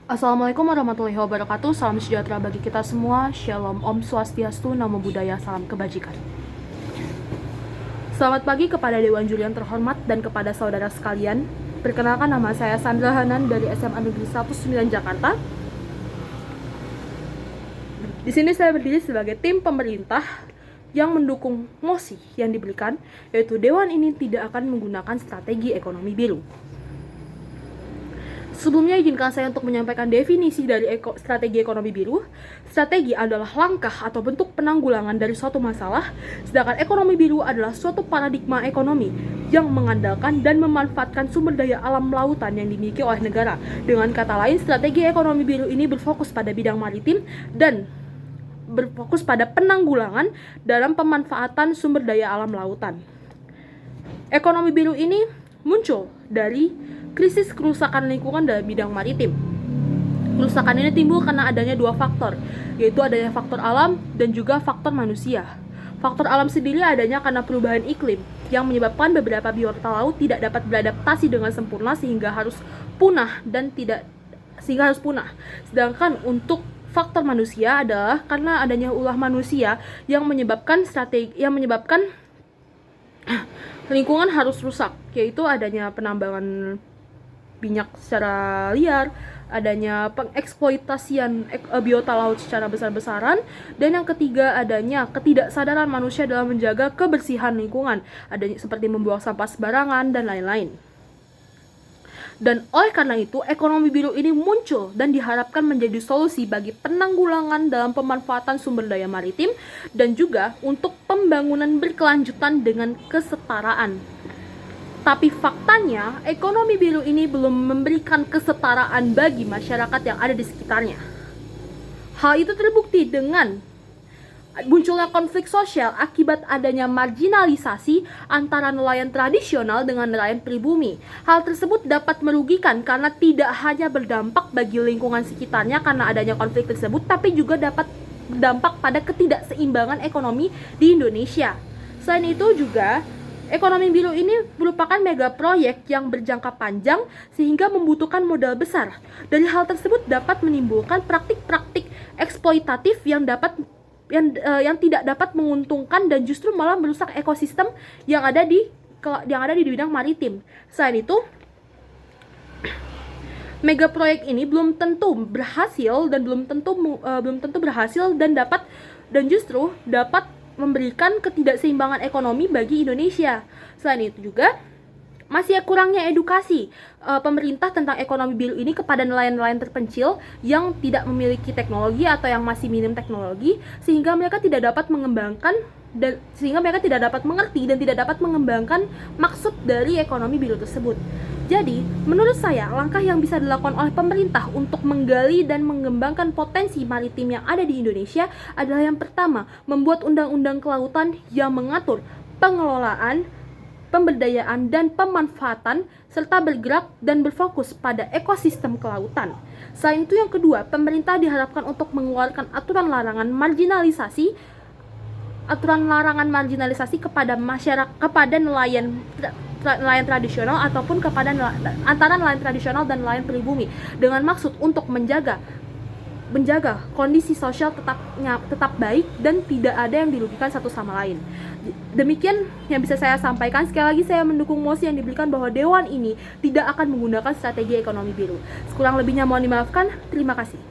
Assalamualaikum warahmatullahi wabarakatuh. Salam sejahtera bagi kita semua. Shalom, Om Swastiastu, Namo Buddhaya, salam kebajikan. Selamat pagi kepada Dewan Juri yang terhormat dan kepada saudara sekalian. Perkenalkan, nama saya Sandra Hanan dari SMA Negeri 19 Jakarta. Di sini saya berdiri sebagai tim pemerintah yang mendukung mosi yang diberikan, yaitu Dewan ini tidak akan menggunakan strategi ekonomi biru. Sebelumnya izinkan saya untuk menyampaikan definisi dari strategi ekonomi biru. Strategi adalah langkah atau bentuk penanggulangan dari suatu masalah, sedangkan ekonomi biru adalah suatu paradigma ekonomi yang mengandalkan dan memanfaatkan sumber daya alam lautan yang dimiliki oleh negara. Dengan kata lain, strategi ekonomi biru ini berfokus pada bidang maritim dan berfokus pada penanggulangan dalam pemanfaatan sumber daya alam lautan. Ekonomi biru ini muncul dari krisis kerusakan lingkungan dalam bidang maritim. Kerusakan ini timbul karena adanya dua faktor, yaitu adanya faktor alam dan juga faktor manusia. Faktor alam sendiri adanya karena perubahan iklim yang menyebabkan beberapa biota laut tidak dapat beradaptasi dengan sempurna sehingga harus punah. Sedangkan untuk faktor manusia adalah karena adanya ulah manusia yang menyebabkan lingkungan harus rusak, yaitu adanya penambangan minyak secara liar, adanya pengeksploitasian biota laut secara besar-besaran, dan yang ketiga adanya ketidaksadaran manusia dalam menjaga kebersihan lingkungan, adanya seperti membuang sampah sembarangan dan lain-lain. Dan oleh karena itu, ekonomi biru ini muncul dan diharapkan menjadi solusi bagi penanggulangan dalam pemanfaatan sumber daya maritim dan juga untuk pembangunan berkelanjutan dengan kesetaraan. Tapi faktanya, ekonomi biru ini belum memberikan kesetaraan bagi masyarakat yang ada di sekitarnya. Hal itu terbukti dengan munculnya konflik sosial akibat adanya marginalisasi antara nelayan tradisional dengan nelayan pribumi. Hal tersebut dapat merugikan karena tidak hanya berdampak bagi lingkungan sekitarnya karena adanya konflik tersebut, tapi juga dapat berdampak pada ketidakseimbangan ekonomi di Indonesia. Selain itu juga, ekonomi biru ini merupakan mega proyek yang berjangka panjang sehingga membutuhkan modal besar. Dari hal tersebut dapat menimbulkan praktik-praktik eksploitatif yang tidak dapat menguntungkan dan justru malah merusak ekosistem yang ada di bidang maritim. Selain itu, mega proyek ini belum tentu berhasil dan justru dapat memberikan ketidakseimbangan ekonomi bagi Indonesia. Selain itu juga, masih kurangnya edukasi pemerintah tentang ekonomi biru ini kepada nelayan-nelayan terpencil yang tidak memiliki teknologi atau yang masih minim teknologi, sehingga mereka tidak dapat mengerti dan tidak dapat mengembangkan maksud dari ekonomi biru tersebut. Jadi, menurut saya, langkah yang bisa dilakukan oleh pemerintah untuk menggali dan mengembangkan potensi maritim yang ada di Indonesia adalah yang pertama, membuat undang-undang kelautan yang mengatur pengelolaan, pemberdayaan, dan pemanfaatan, serta bergerak dan berfokus pada ekosistem kelautan. Selain itu, yang kedua, pemerintah diharapkan untuk mengeluarkan aturan larangan marginalisasi kepada nelayan tradisional ataupun antara nelayan tradisional dan nelayan pribumi, dengan maksud untuk menjaga kondisi sosial tetap baik dan tidak ada yang dirugikan satu sama lain. Demikian yang bisa saya sampaikan. Sekali lagi saya mendukung mosi yang diberikan bahwa Dewan ini tidak akan menggunakan strategi ekonomi biru. Sekurang lebihnya mohon dimaafkan. Terima kasih.